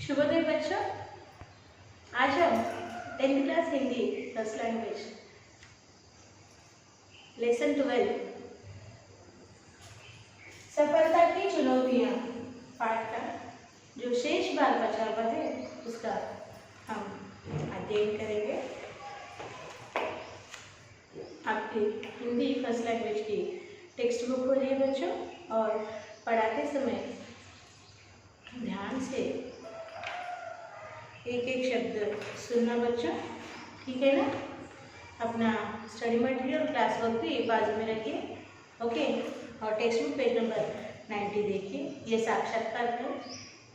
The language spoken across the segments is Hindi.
शुभोदय बच्चों, आज हम 10th class Hindi first language lesson 12 सफलता की चुनौतियाँ पाठ का जो शेष भाग बचा हुआ है उसका हम अध्ययन करेंगे। आपकी हिंदी फर्स्ट लैंग्वेज की टेक्स्ट बुक हो रही है बच्चों, और पढ़ाते समय ध्यान से एक एक शब्द सुनना बच्चों, ठीक है ना। अपना स्टडी मटेरियल क्लास वर्क भी बाजू में रखिए, ओके। और टेक्स्ट बुक पेज नंबर 90 देखिए। ये साक्षात्कार का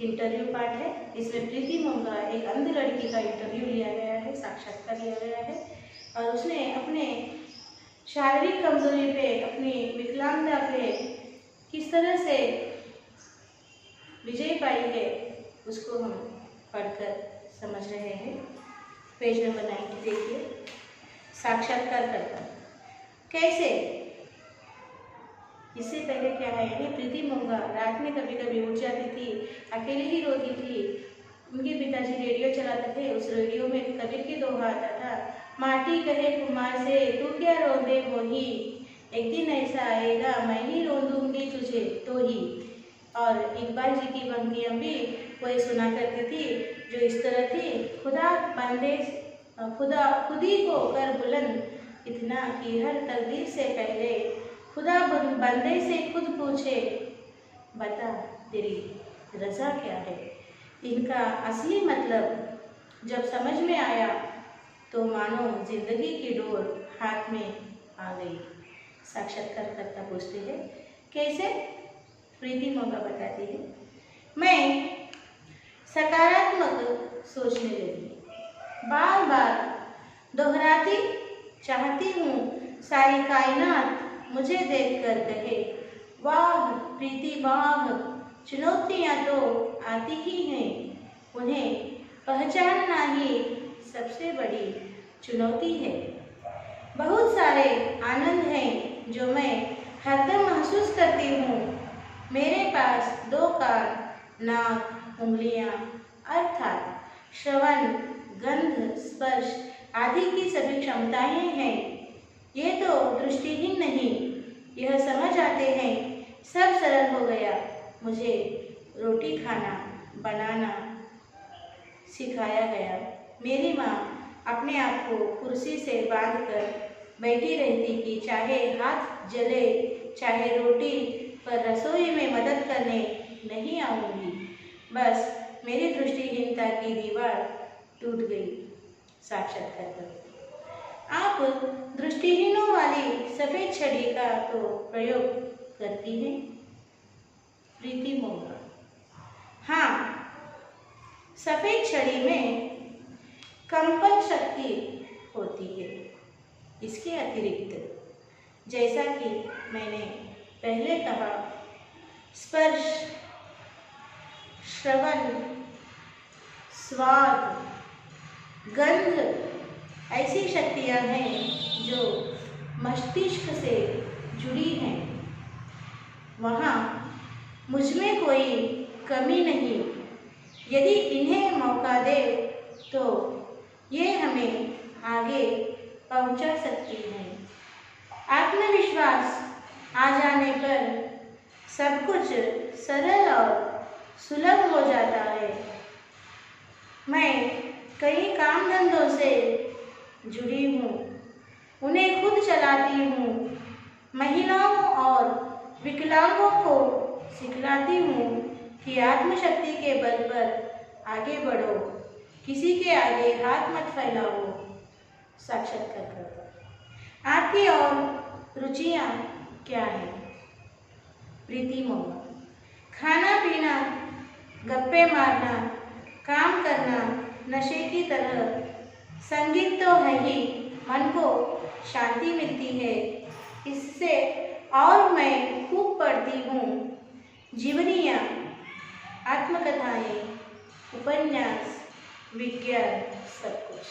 इंटरव्यू पार्ट है। इसमें प्रीति मोंगा एक अंध लड़की का इंटरव्यू लिया गया है, साक्षात्कार लिया गया है, और उसने अपने शारीरिक कमजोरी पे, अपनी विकलांगता पे किस तरह से विजय पाई है उसको हम पढ़कर समझ रहे हैं। पेज नंबर 90 देखिए। साक्षात्कार करता कैसे, इससे पहले क्या है, यानी प्रीति मोंगा रात में कभी कभी उठ जाती थी, अकेले ही रोती थी। उनके पिताजी रेडियो चलाते थे, उस रेडियो में कबीर के दोहा आता था, माटी कहे कुमार से तू क्या रोंदे मोही, एक दिन ऐसा आएगा मैं ही रोंदूंगी तुझे तो ही। और इकबाल जी की पंक्तियाँ भी कोई सुना करती थी जो इस तरह थी, खुदी को कर बुलंद इतना कि हर तकदीर से पहले खुदा बंदे से खुद पूछे, बता तेरी रजा क्या है। इनका असली मतलब जब समझ में आया तो मानो जिंदगी की डोर हाथ में आ गई। साक्षात्कारकर्ता पूछते हैं कैसे। प्रीति मोंगा बताती है, मैं सकारात्मक सोचने लगी, बार बार दोहराती चाहती हूँ सारी कायनात मुझे देखकर कहे, वाह प्रीति वाह, चुनौतियाँ तो आती ही हैं, उन्हें पहचानना ही सबसे बड़ी चुनौती है। बहुत सारे आनंद हैं जो मैं हरदम महसूस करती हूँ। मेरे पास 2 कान, नाक, उंगलियां अर्थात श्रवण, गंध, स्पर्श आदि की सभी क्षमताएं हैं। ये तो दृष्टिहीन नहीं, यह समझ आते हैं। सब सरल हो गया। मुझे रोटी खाना बनाना सिखाया गया। मेरी माँ अपने आप को कुर्सी से बांधकर बैठी रहती कि चाहे हाथ जले, चाहे रोटी पर रसोई में मदद करने नहीं आऊँगी। बस मेरी दृष्टिहीनता की दीवार टूट गई। साक्षात्कार आप दृष्टिहीनों वाली सफ़ेद छड़ी का तो प्रयोग करती हैं। प्रीति मोंगा, हाँ, सफ़ेद छड़ी में कंपन शक्ति होती है। इसके अतिरिक्त जैसा कि मैंने पहले कहा, स्पर्श, श्रवण, स्वाद, गंध ऐसी शक्तियाँ हैं जो मस्तिष्क से जुड़ी हैं। वहाँ मुझ में कोई कमी नहीं। यदि इन्हें मौका दे तो ये हमें आगे पहुँचा सकती हैं। आत्मविश्वास आ जाने पर सब कुछ सरल और सुलभ हो जाता है। मैं कई काम धंधों से जुड़ी हूँ, उन्हें खुद चलाती हूँ। महिलाओं और विकलांगों को सिखलाती हूँ कि आत्मशक्ति के बल पर आगे बढ़ो, किसी के आगे हाथ मत फैलाओ। साक्षात्कारकर्ता, आपकी और रुचियाँ क्या हैं। प्रीति मोंगा, खाना पीना, गप्पे मारना, काम करना नशे की तरह। संगीत तो है ही, मन को शांति मिलती है इससे, और मैं खूब पढ़ती हूँ। जीवनियाँ, आत्मकथाएँ, उपन्यास, विज्ञान, सब कुछ।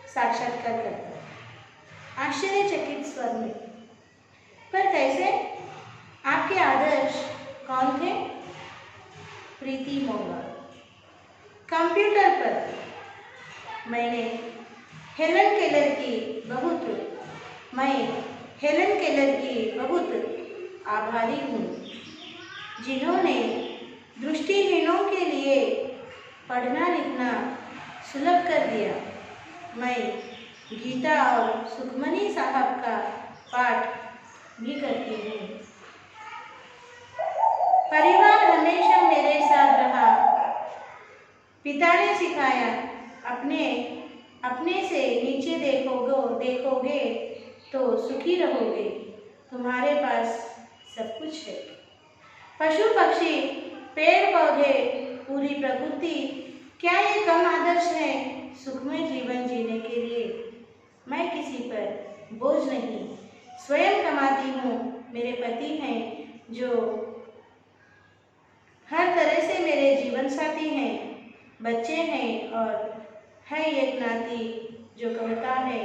साक्षात्कार करता आश्चर्यचकित स्वर में, पर कैसे, आपके आदर्श कौन थे। प्रीति मोंगा, कंप्यूटर पर मैं हेलन केलर की बहुत आभारी हूँ, जिन्होंने दृष्टिहीनों के लिए पढ़ना लिखना सुलभ कर दिया। मैं गीता और सुखमनी साहब का पाठ भी करती हूँ। परिवार हमेशा मेरे साथ रहा। पिता ने सिखाया, अपने से नीचे देखोगे तो सुखी रहोगे। तुम्हारे पास सब कुछ है। पशु पक्षी, पेड़ पौधे, पूरी प्रकृति, क्या ये कम आदर्श है सुखमय जीवन जीने के लिए? मैं किसी पर बोझ नहीं, स्वयं कमाती हूँ। मेरे पति हैं जो हर तरह से मेरे जीवन साथी हैं। बच्चे हैं और है एक नाती जो कहता है,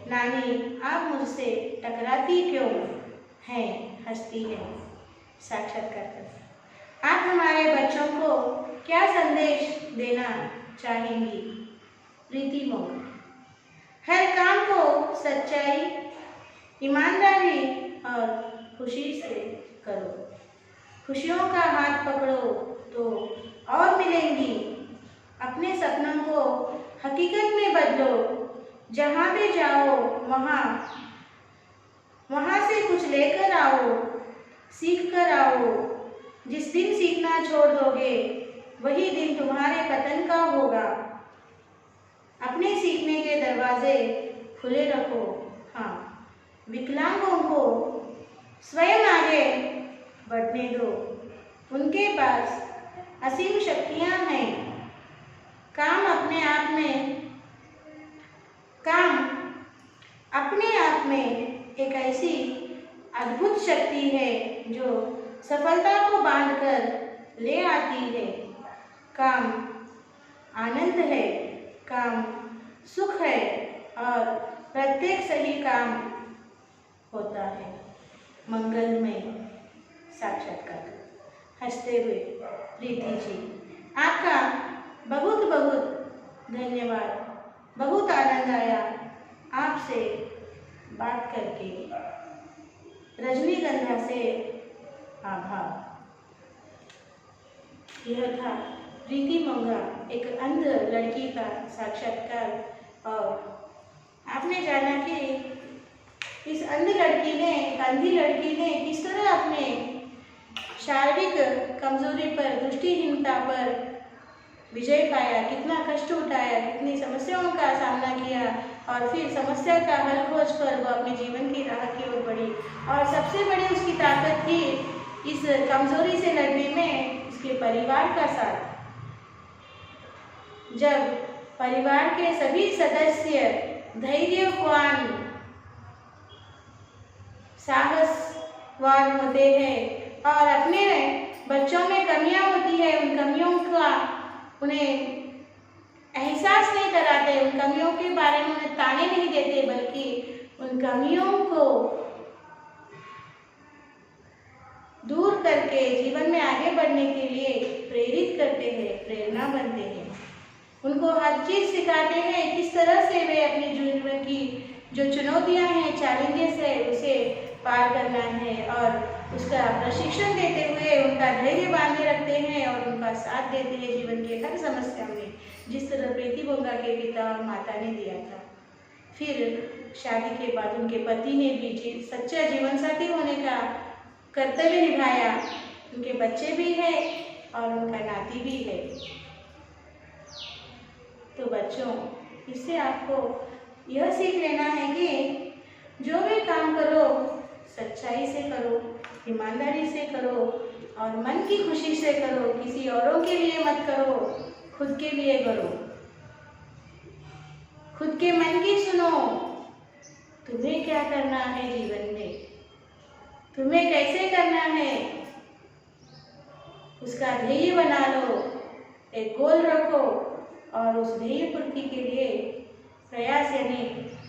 नानी आप मुझसे टकराती क्यों हैं? हंसती है। साक्षात्कारकर्ता, आप हमारे बच्चों को क्या संदेश देना चाहेंगी? प्रीति मोंगा, हर काम को सच्चाई, ईमानदारी और खुशी से करो। खुशियों का हाथ पकड़ो तो और मिलेंगी। अपने सपनों को हकीकत में बदलो। जहाँ भी जाओ वहाँ से कुछ लेकर आओ, सीख कर आओ। जिस दिन सीखना छोड़ दोगे वही दिन तुम्हारे पतन का होगा। अपने सीखने के दरवाजे खुले रखो। हाँ, विकलांगों को स्वयं आगे बढ़ने दो। उनके पास असीम शक्तियाँ हैं। काम अपने आप में एक ऐसी अद्भुत शक्ति है जो सफलता को बांधकर ले आती है। काम आनंद है, काम सुख है और प्रत्येक सही काम होता है मंगलमय। साक्षात्कार हंसते हुए, प्रीति जी आपका बहुत बहुत धन्यवाद। बहुत आनंद आया आपसे बात करके। रजनीगंधा से आभार। यह था प्रीति मोंगा, एक अंध लड़की का साक्षात्कार। और आपने जाना कि इस अंधी लड़की ने किस तरह अपने शारीरिक कमजोरी पर, दृष्टिहीनता पर विजय पाया, कितना कष्ट उठाया, कितनी समस्याओं का सामना किया और फिर समस्या का हल खोज कर वो अपने जीवन की राह की ओर बढ़ी। और सबसे बड़ी उसकी ताकत थी इस कमजोरी से लड़ने में उसके परिवार का साथ। जब परिवार के सभी सदस्य धैर्यवान, साहसवान होते हैं और अपने बच्चों में कमियां होती है, उन कमियों का उन्हें एहसास नहीं कराते, उन कमियों के बारे में उन्हें ताने नहीं देते, बल्कि उन कमियों को दूर करके जीवन में आगे बढ़ने के लिए प्रेरित करते हैं, प्रेरणा बनते हैं। उनको हर चीज सिखाते हैं, किस तरह से वे अपने जीवन की जो चुनौतियां हैं, चैलेंजेस है, उसे पार करना है और उसका प्रशिक्षण देते हुए उनका धैर्य बांधे रखते हैं और उनका साथ देते हैं जीवन के हर समस्या में, जिस तरह प्रीति मोंगा के पिता और माता ने दिया था। फिर शादी के बाद उनके पति ने भी सच्चा जीवन साथी होने का कर्तव्य निभाया। उनके बच्चे भी हैं और उनका नाती भी है। तो बच्चों, इससे आपको यह सीख लेना है कि जो भी काम करो सच्चाई से करो, ईमानदारी से करो और मन की खुशी से करो। किसी औरों के लिए मत करो, खुद के लिए करो। खुद के मन की सुनो, तुम्हें क्या करना है जीवन में, तुम्हें कैसे करना है, उसका ध्येय बना लो, एक गोल रखो और उस ध्येय पूर्ति के लिए प्रयास, यानी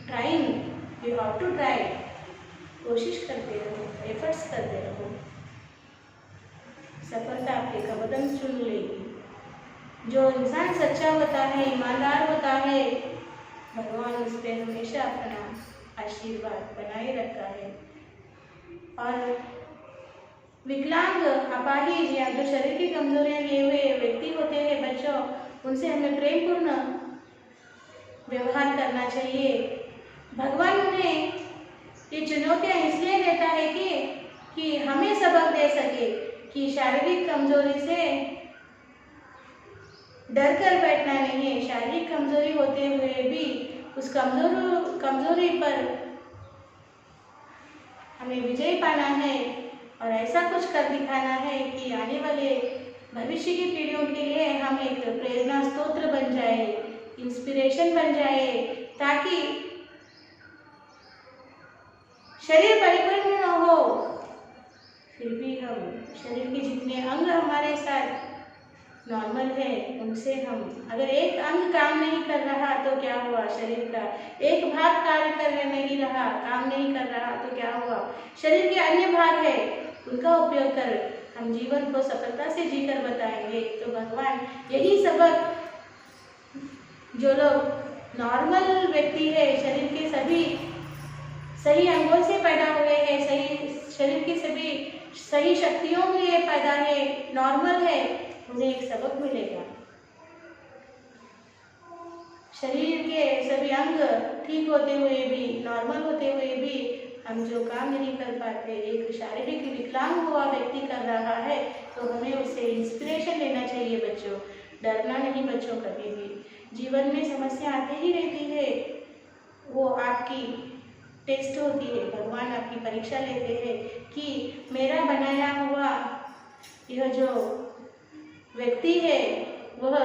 trying, you have to try, कोशिश करते रहो, एफर्ट्स करते रहो। सफलता आपके कदम चूम लेगी। जो इंसान सच्चा होता है, ईमानदार होता है, भगवान उस पर हमेशा अपना आशीर्वाद बनाए रखा है। और विकलांग, अपाहिज या जो शरीर की कमजोरियां लिए हुए व्यक्ति होते हैं बच्चों, उनसे हमें प्रेमपूर्ण व्यवहार करना चाहिए। भगवान उन्हें ये चुनौतियां इसलिए देता है कि हमें सबक दे सके कि शारीरिक कमजोरी से डर कर बैठना नहीं है। शारीरिक कमजोरी होते हुए भी उस कमजोरी पर हमें विजय पाना है और ऐसा कुछ कर दिखाना है कि आने वाले भविष्य की पीढ़ियों के लिए हम एक प्रेरणा स्रोत बन जाए, इंस्पिरेशन बन जाए, ताकि शरीर परिपूर्ण न हो, फिर भी हम शरीर के जितने अंग हमारे साथ नॉर्मल है उनसे हम, अगर एक अंग काम नहीं कर रहा तो क्या हुआ, शरीर का एक भाग कार्य कर नहीं रहा, काम नहीं कर रहा तो क्या हुआ, शरीर के अन्य भाग है उनका उपयोग कर हम जीवन को सफलता से जीकर बताएंगे। तो भगवान यही सबक, जो लोग नॉर्मल व्यक्ति है, शरीर के सभी सही अंगों से पैदा हुए हैं, सही शरीर की सभी सही शक्तियों के लिए पैदा है, नॉर्मल है, उन्हें एक सबक मिलेगा। शरीर के सभी अंग ठीक होते हुए भी, नॉर्मल होते हुए भी हम जो काम नहीं कर पाते, एक शारीरिक विकलांग हुआ व्यक्ति कर रहा है, तो हमें उससे इंस्पिरेशन लेना चाहिए बच्चों। डरना नहीं बच्चों, कभी भी जीवन में समस्या आती ही रहती है, वो आपकी टेस्ट होती है, भगवान आपकी परीक्षा लेते हैं कि मेरा बनाया हुआ यह जो व्यक्ति है वह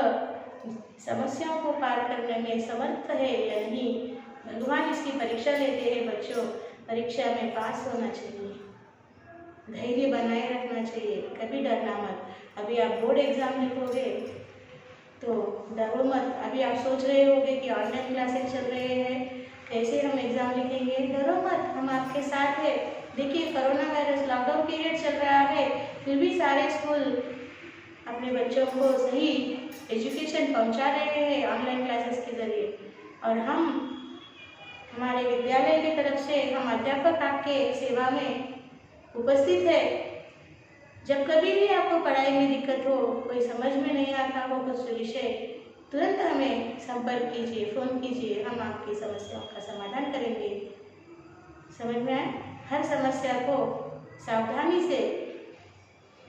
समस्याओं को पार करने में समर्थ है या नहीं। भगवान इसकी परीक्षा लेते हैं बच्चों। परीक्षा में पास होना चाहिए, धैर्य बनाए रखना चाहिए, कभी डरना मत। अभी आप बोर्ड एग्जाम लिखोगे तो डरो मत। अभी आप सोच रहे होगे कि ऑनलाइन क्लासेस चल रहे हैं, कैसे हम एग्जाम लिखेंगे, डरो मत, हम आपके साथ है। देखिए कोरोना वायरस लॉकडाउन पीरियड चल रहा है, फिर भी सारे स्कूल अपने बच्चों को सही एजुकेशन पहुंचा रहे हैं ऑनलाइन क्लासेस के जरिए। और हम हमारे विद्यालय की तरफ से हम अध्यापक आपके सेवा में उपस्थित है। जब कभी भी आपको पढ़ाई में दिक्कत हो, कोई समझ में नहीं आता हो कुछ विषय, तुरंत हमें संपर्क कीजिए, फ़ोन कीजिए, हम आपकी समस्याओं का समाधान करेंगे। समझ में आए? हर समस्या को सावधानी से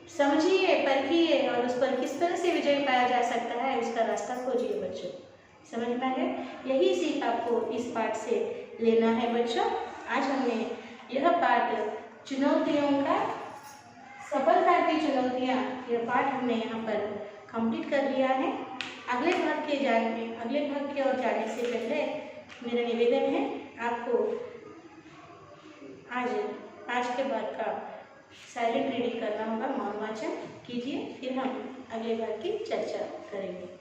समझिए, परखिए और उस पर किस तरह से विजय पाया जा सकता है उसका रास्ता खोजिए बच्चों। समझ में आ गया? यही सीख आपको इस पाठ से लेना है बच्चों। आज हमने यह पाठ चुनौतियों का, सफलता की चुनौतियाँ, यह पाठ हमने यहाँ पर कंप्लीट कर लिया है। अगले भाग के ओर जाने से पहले मेरा निवेदन है, आपको आज के बाद का साइलेंट रीडिंग करना होगा, मौन वाचन कीजिए, फिर हम अगले भाग की चर्चा करेंगे।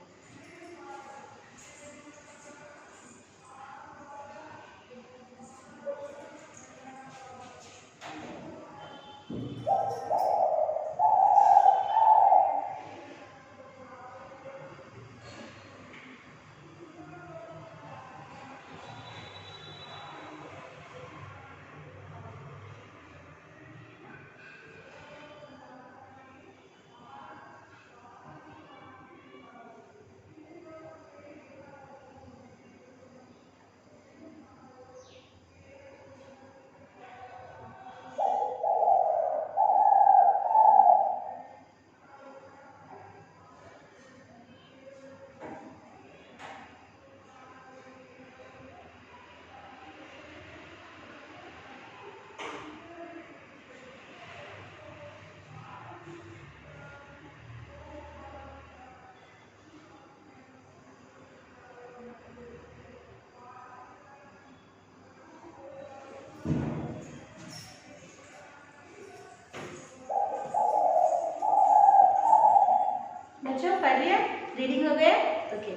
बच्चों पढ़ लिया, रीडिंग हो गया? ओके।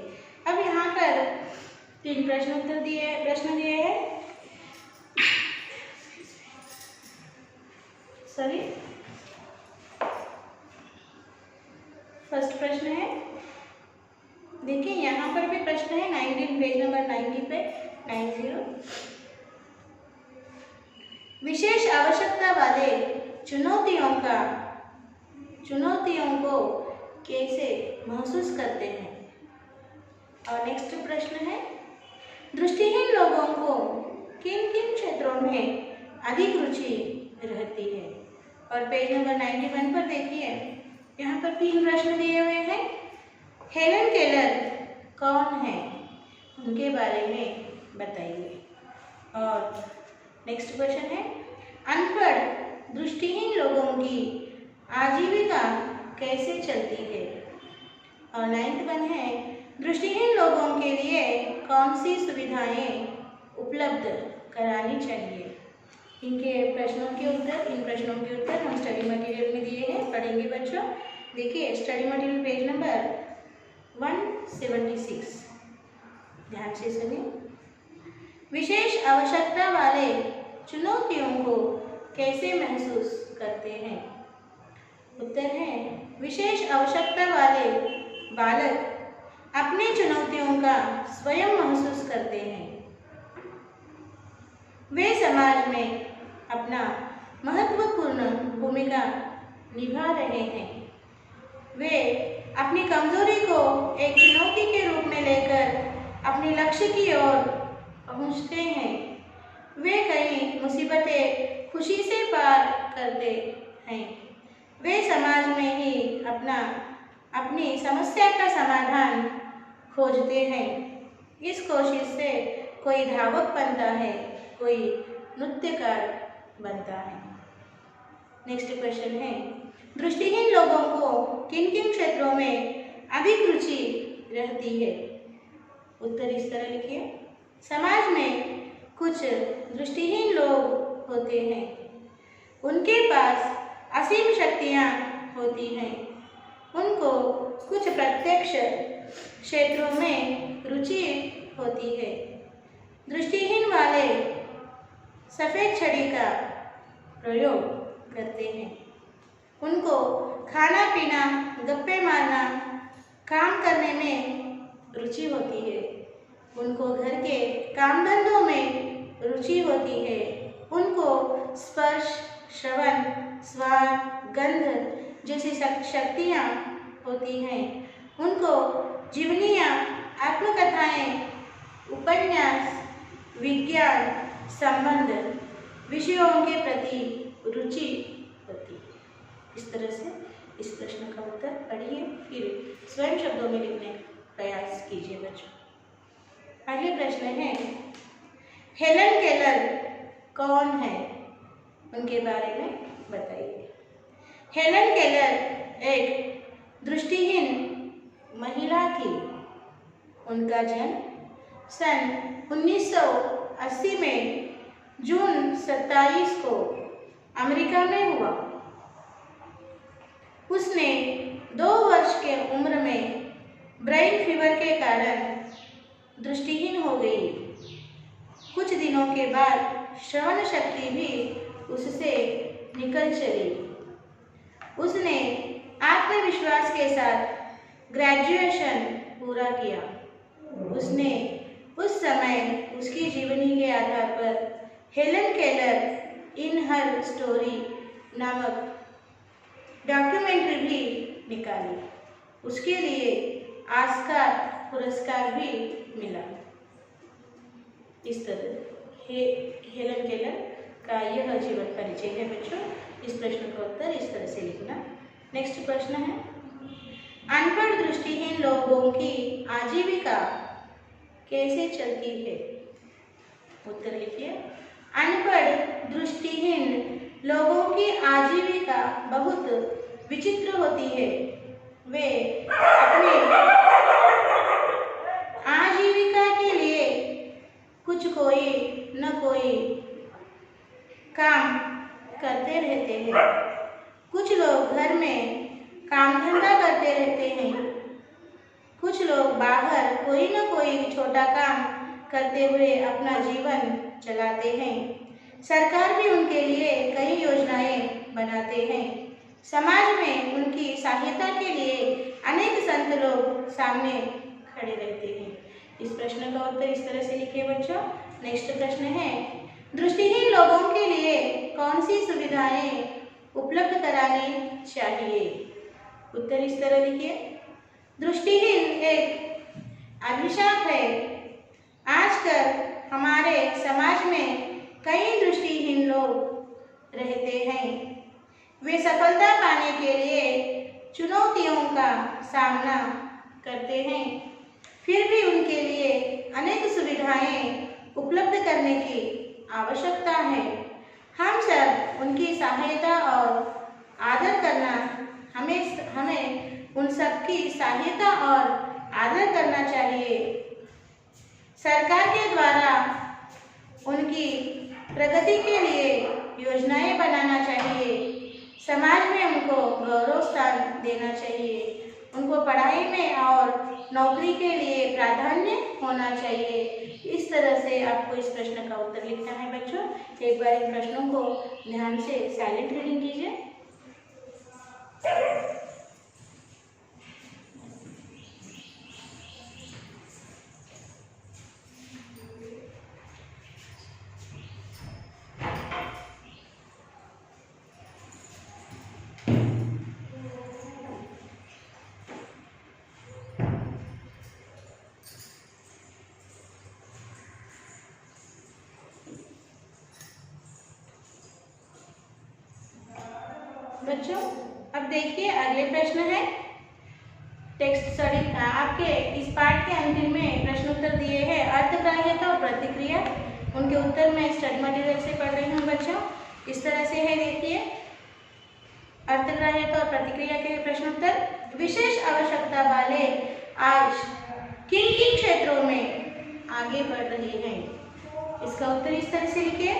अब यहाँ पर 3 प्रश्न दिए हैं। सॉरी, फर्स्ट प्रश्न है, देखिए यहाँ पर भी प्रश्न है 19 पेज नंबर 90 पे 90। विशेष आवश्यकता वाले चुनौतियों को कैसे महसूस करते हैं। और नेक्स्ट प्रश्न है दृष्टिहीन लोगों को किन किन क्षेत्रों में अधिक रुचि रहती है। और पेज नंबर 91 पर देखिए यहाँ पर 3 प्रश्न दिए हुए हैं। हेलन केलर कौन है, उनके बारे में बताइए। और नेक्स्ट क्वेश्चन है अनपढ़ दृष्टिहीन लोगों की आजीविका कैसे चलती है। और 9th वन है दृष्टिहीन लोगों के लिए कौन सी सुविधाएं उपलब्ध करानी चाहिए। इन प्रश्नों के उत्तर हम स्टडी मटेरियल में दिए हैं, पढ़ेंगे बच्चों। देखिए स्टडी मटेरियल पेज नंबर 176, ध्यान से सुनिए। विशेष आवश्यकता वाले चुनौतियों को कैसे महसूस करते हैं। उत्तर है विशेष आवश्यकता वाले बालक अपनी चुनौतियों का स्वयं महसूस करते हैं। वे समाज में अपना महत्वपूर्ण भूमिका निभा रहे हैं। वे अपनी कमजोरी को एक चुनौती के रूप में लेकर अपने लक्ष्य की ओर पहुंचते हैं। वे कई मुसीबतें खुशी से पार करते हैं। वे समाज में ही अपनी समस्या का समाधान खोजते हैं। इस कोशिश से कोई धावक बनता है, कोई नृत्यकार बनता है। नेक्स्ट क्वेश्चन है दृष्टिहीन लोगों को किन किन क्षेत्रों में अधिक रुचि रहती है। उत्तर इस तरह लिखिए। समाज में कुछ दृष्टिहीन लोग होते हैं, उनके पास असीम शक्तियाँ होती हैं। उनको कुछ प्रत्यक्ष क्षेत्रों में रुचि होती है। दृष्टिहीन वाले सफ़ेद छड़ी का प्रयोग करते हैं। उनको खाना पीना, गप्पे मारना, काम करने में रुचि होती है। उनको घर के काम धंधों में रुचि होती है। उनको स्पर्श, श्रवण, स्वाद, गंध जैसी शक्तियाँ होती हैं। उनको जीवनियाँ, आत्मकथाएं, उपन्यास, विज्ञान संबंध विषयों के प्रति रुचि होती है। इस तरह से इस प्रश्न का उत्तर पढ़िए, फिर स्वयं शब्दों में लिखने का प्रयास कीजिए बच्चों। अगले प्रश्न है हेलन केलर कौन है, उनके बारे में बताइए। हेलन केलर एक दृष्टिहीन महिला थी। उनका जन्म सन 1980 में जून 27 को अमेरिका में हुआ। उसने 2 वर्ष के उम्र में ब्रेन फीवर के कारण दृष्टिहीन हो गई। कुछ दिनों के बाद श्रवण शक्ति भी उससे निकल चली। उसने आत्मविश्वास के साथ ग्रेजुएशन पूरा किया। उसने उस समय उसकी जीवनी के आधार पर हेलन केलर इन हर स्टोरी नामक डॉक्यूमेंट्री भी निकाली। उसके लिए ऑस्कर पुरस्कार भी मिला। इस तरह हेलन केलर का यह जीवन परिचय है बच्चों। इस प्रश्न का उत्तर इस तरह से लिखना। नेक्स्ट प्रश्न है अनपढ़ दृष्टिहीन लोगों की आजीविका कैसे चलती है। उत्तर लिखिए। अनपढ़ दृष्टिहीन लोगों की आजीविका बहुत विचित्र होती है। वे अपने आजीविका के लिए कोई न कोई काम करते रहते हैं। कुछ लोग घर में काम धंधा करते रहते हैं। कुछ लोग बाहर कोई न कोई छोटा काम करते हुए अपना जीवन चलाते हैं। सरकार भी उनके लिए कई योजनाएं बनाते हैं। समाज में उनकी सहायता के लिए अनेक संत लोग सामने खड़े रहते हैं। इस प्रश्न का उत्तर इस तरह से लिखिए बच्चों। नेक्स्ट प्रश्न है, दृष्टिहीन लोगों के लिए कौन सी सुविधाएं उपलब्ध करानी चाहिए? उत्तर इस तरह लिखिए। दृष्टिहीन एक अभिशाप है। आजकल हमारे समाज में कई दृष्टिहीन लोग रहते हैं। वे सफलता पाने के लिए चुनौतियों का सामना करते हैं, फिर भी उनके लिए अनेक सुविधाएं उपलब्ध करने की आवश्यकता है। हम सब उनकी सहायता और आदर करना हमें उन सब की सहायता और आदर करना चाहिए। सरकार के द्वारा उनकी प्रगति के लिए योजनाएं बनाना चाहिए। समाज में उनको गौरव स्थान देना चाहिए। उनको पढ़ाई में और नौकरी के लिए प्राधान्य होना चाहिए। इस तरह से आपको इस प्रश्न का उत्तर लिखना है बच्चों। एक बार इन प्रश्नों को ध्यान से साइलेंट रीडिंग कीजिए। बच्चों अब देखिए अगले प्रश्न है टेक्स्ट स्टडी। आपके इस पाठ के अंतिम में प्रश्न उत्तर दिए हैं अर्थग्राह्यता और प्रतिक्रिया। उनके उत्तर मैं स्टडी मटेरियल से पढ़ रही हूँ बच्चों। इस तरह से है, देखिए अर्थग्राह्यता और प्रतिक्रिया के प्रश्न उत्तर। विशेष आवश्यकता वाले आज किन किन क्षेत्रों में आगे बढ़ रहे हैं? इसका उत्तर इस तरह से लिखिए।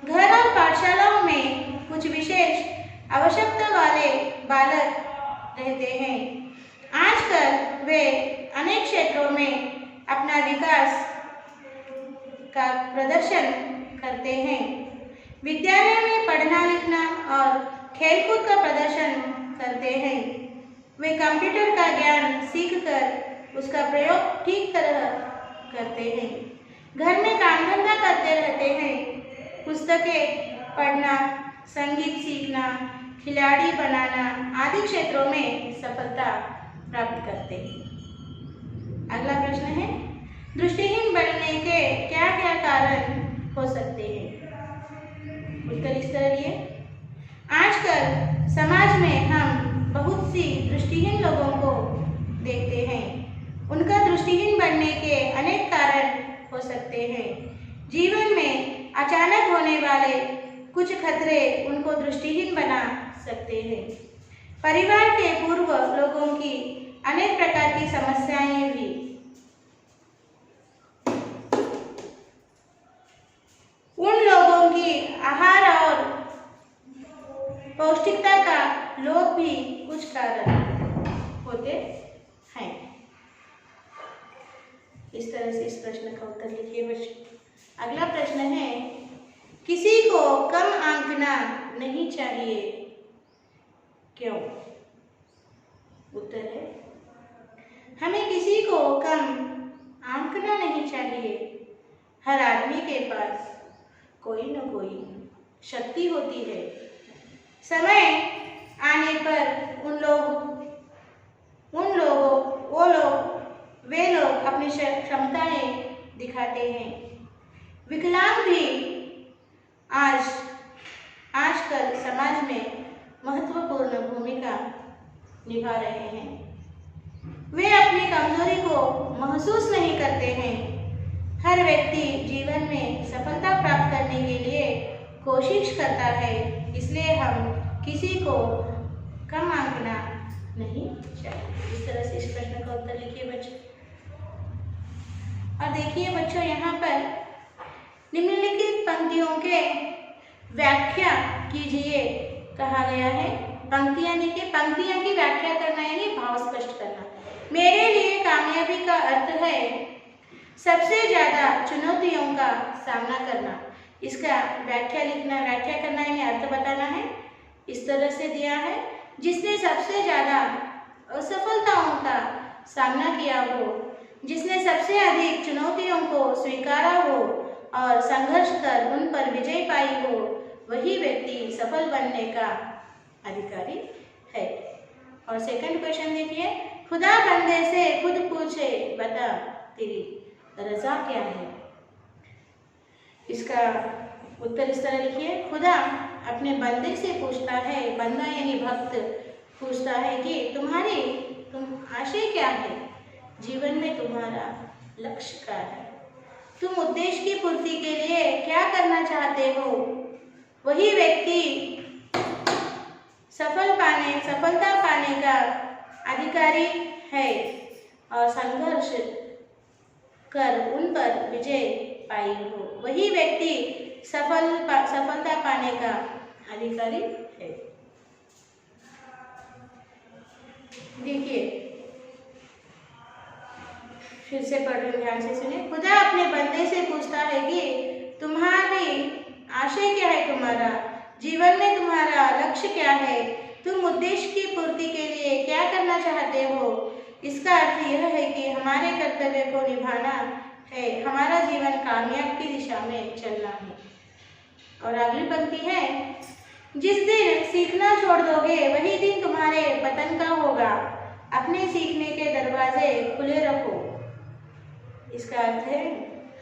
घर और पाठशालाओं में कुछ विशेष आवश्यकता वाले बालक रहते हैं। आजकल वे अनेक क्षेत्रों में अपना विकास का प्रदर्शन करते हैं। विद्यालय में पढ़ना लिखना और खेलकूद का प्रदर्शन करते हैं। वे कंप्यूटर का ज्ञान सीखकर उसका प्रयोग ठीक तरह करते हैं। घर में काम धंधा करते रहते हैं। पुस्तकें पढ़ना, संगीत सीखना, खिलाड़ी बनाना आदि क्षेत्रों में सफलता प्राप्त करते हैं। अगला प्रश्न है, दृष्टिहीन बनने के क्या क्या कारण हो सकते हैं? उत्तर इस तरह लिए। आजकल समाज में हम बहुत सी दृष्टिहीन लोगों को देखते हैं। उनका दृष्टिहीन बनने के अनेक कारण हो सकते हैं। जीवन में अचानक होने वाले कुछ खतरे उनको दृष्टिहीन बना सकते हैं। परिवार के पूर्व लोगों की अनेक प्रकार की समस्याएं भी। उन लोगों की आहार और पौष्टिकता का लोभ भी कुछ कारण होते हैं। इस तरह से इस प्रश्न का उत्तर लिखिए बच्चों। अगला प्रश्न है, किसी को कम आंकना नहीं चाहिए, क्यों? उत्तर है, हमें किसी को कम आंकना नहीं चाहिए। हर आदमी के पास कोई न कोई शक्ति होती है। समय आने पर वे लोग अपनी क्षमताएं दिखाते हैं। विकलांग भी आजकल समाज में महत्वपूर्ण भूमिका निभा रहे हैं। वे अपनी कमजोरी को महसूस नहीं करते हैं। हर व्यक्ति जीवन में सफलता प्राप्त करने के लिए कोशिश करता है, इसलिए हम किसी को कम आंकना नहीं चाहिए। इस तरह से इस प्रश्न का उत्तर लिखिए बच्चों। और देखिए बच्चों, यहाँ पर निम्नलिखित पंक्तियों के व्याख्या कीजिए कहा गया है। पंक्तियां देखिए, पंक्तियां की व्याख्या करना यानी भाव स्पष्ट करना। मेरे लिए कामयाबी का अर्थ है सबसे ज्यादा चुनौतियों का सामना करना। इसका व्याख्या लिखना, व्याख्या करना यानी अर्थ बताना है। इस तरह से दिया है, जिसने सबसे ज्यादा असफलताओं का सामना किया हो जिसने सबसे अधिक चुनौतियों को स्वीकारा हो और संघर्ष कर उन पर विजय पाई हो, वही व्यक्ति सफल बनने का अधिकारी है। और सेकंड क्वेश्चन देखिए, खुदा बंदे से खुद पूछे, बता तेरी रजा क्या है। इसका उत्तर इस तरह लिखिए, खुदा अपने बंदे से पूछता है, बंदा यानी भक्त पूछता है कि तुम आशय क्या है, जीवन में तुम्हारा लक्ष्य क्या है, तुम उद्देश्य की पूर्ति के लिए क्या करना चाहते हो। वही व्यक्ति सफलता पाने का अधिकारी है और संघर्ष कर उन पर विजय पाई हो, वही व्यक्ति सफलता पाने का अधिकारी है। देखिए फिर से पढ़ रहे, ध्यान से सुनिए। खुदा अपने बंदे से पूछता है कि तुम्हारी आशय क्या है, तुम्हारा जीवन में तुम्हारा लक्ष्य क्या है, तुम उद्देश्य की पूर्ति के लिए क्या करना चाहते हो। इसका अर्थ यह है कि हमारे कर्तव्य को निभाना है, हमारा जीवन कामयाब की दिशा में चलना है। और अगली पंक्ति है, जिस दिन सीखना छोड़ दोगे वही दिन तुम्हारे पतन का होगा, अपने सीखने के दरवाजे खुले रखो। इसका अर्थ है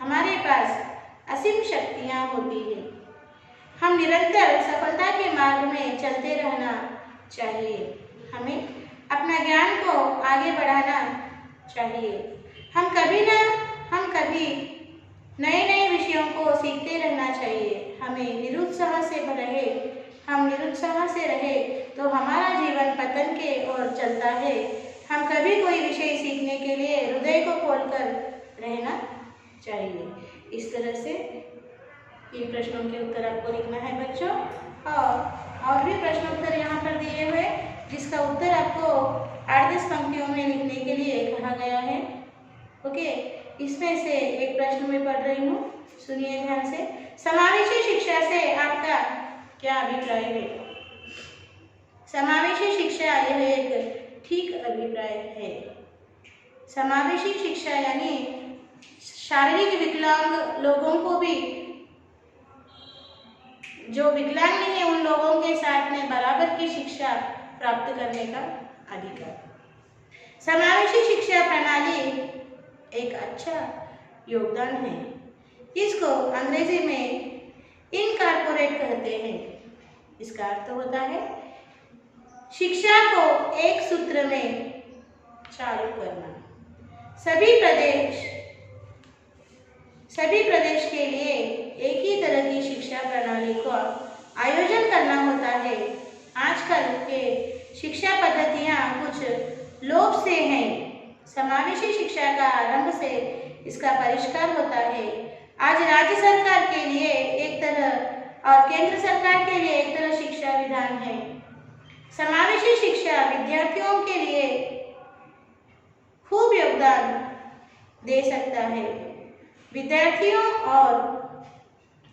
हमारे पास असीम शक्तियां होती हैं, हम निरंतर सफलता के मार्ग में चलते रहना चाहिए, हमें अपना ज्ञान को आगे बढ़ाना चाहिए, हम कभी नए विषयों को सीखते रहना चाहिए, हमें निरुत्साह से रहे तो हमारा जीवन पतन के ओर चलता है। हम कभी कोई विषय सीखने के लिए हृदय को खोलकर रहना चाहिए। इस तरह से इन प्रश्नों के उत्तर आपको लिखना है बच्चों, और भी प्रश्नोत्तर यहाँ पर दिए हुए जिसका उत्तर आपको 8-10 पंक्तियों में लिखने के लिए कहा गया है। ओके, इसमें से एक प्रश्न मैं पढ़ रही हूँ, सुनिए ध्यान से। समावेशी शिक्षा से आपका क्या अभिप्राय है। समावेशी शिक्षा यह एक ठीक अभिप्राय है। समावेशी शिक्षा यानी शारीरिक विकलांग लोगों को भी, जो विकलांग नहीं है उन लोगों के साथ में बराबर की शिक्षा प्राप्त करने का अधिकार। समावेशी शिक्षा प्रणाली एक अच्छा योगदान है, इसको अंग्रेजी में इनकॉर्पोरेट कहते हैं। इसका अर्थ होता है शिक्षा को एक सूत्र में चालू करना। सभी प्रदेश के लिए एक ही तरह की शिक्षा प्रणाली को आयोजन करना होता है। आजकल के शिक्षा पद्धतियां कुछ लोप से हैं। समावेशी शिक्षा का आरंभ से इसका परिष्कार होता है। आज राज्य सरकार के लिए एक तरह और केंद्र सरकार के लिए एक तरह शिक्षा विधान है। समावेशी शिक्षा विद्यार्थियों के लिए खूब योगदान दे सकता है। विद्यार्थियों और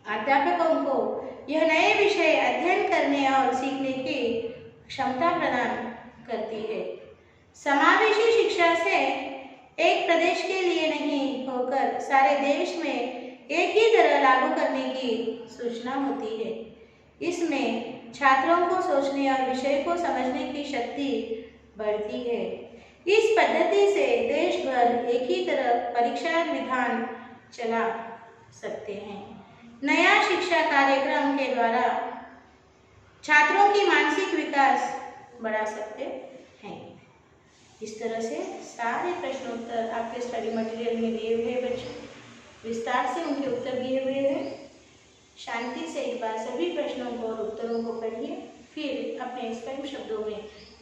अध्यापकों को यह नए विषय अध्ययन करने और सीखने की क्षमता प्रदान करती है। समावेशी शिक्षा से एक प्रदेश के लिए नहीं होकर सारे देश में एक ही तरह लागू करने की सूचना होती है। इसमें छात्रों को सोचने और विषय को समझने की शक्ति बढ़ती है। इस पद्धति से देश भर एक ही तरह परीक्षा विधान चला सकते हैं। नया शिक्षा कार्यक्रम के द्वारा छात्रों की मानसिक विकास बढ़ा सकते हैं। इस तरह से सारे प्रश्नोत्तर आपके स्टडी मटेरियल में दिए हुए हैं बच्चों, विस्तार से उनके उत्तर दिए हुए हैं। शांति से एक बार सभी प्रश्नों को और उत्तरों को पढ़िए, फिर अपने स्वयं शब्दों में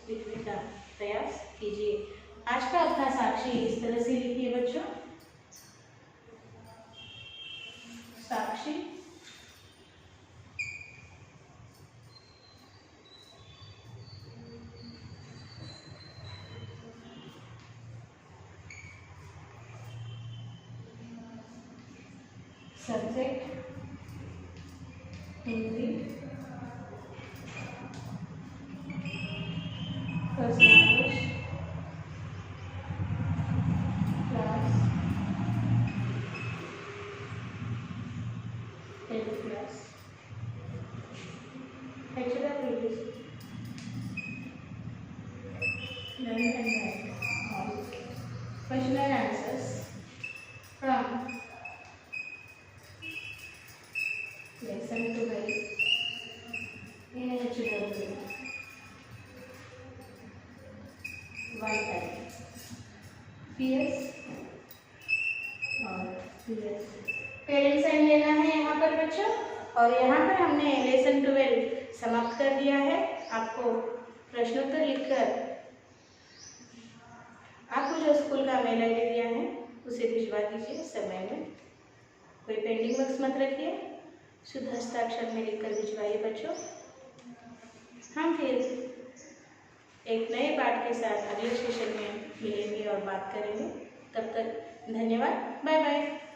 लिखने का प्रयास कीजिए। आज का अपना साक्षी इस तरह से लिखिए बच्चों। Sakshi subject Hindi, first language class Learn and write all question and answers from lesson 12 in HW 1 time. PS और PS पेरेंट्स साइन लेना है यहाँ पर बच्चों। और यहाँ पर हमने लेसन 12 समाप्त कर दिया है। आपको प्रश्नोत्तर लिखकर आपको जो स्कूल का मेल ID दिया है उसे भिजवा दीजिए समय में। कोई पेंडिंग वर्क्स मत रखिए, शुद्ध हस्ताक्षर में लिखकर भिजवाइए बच्चों। हम फिर एक नए पाठ के साथ अगले सेशन में मिलेंगे और बात करेंगे। तब तक धन्यवाद, बाय बाय।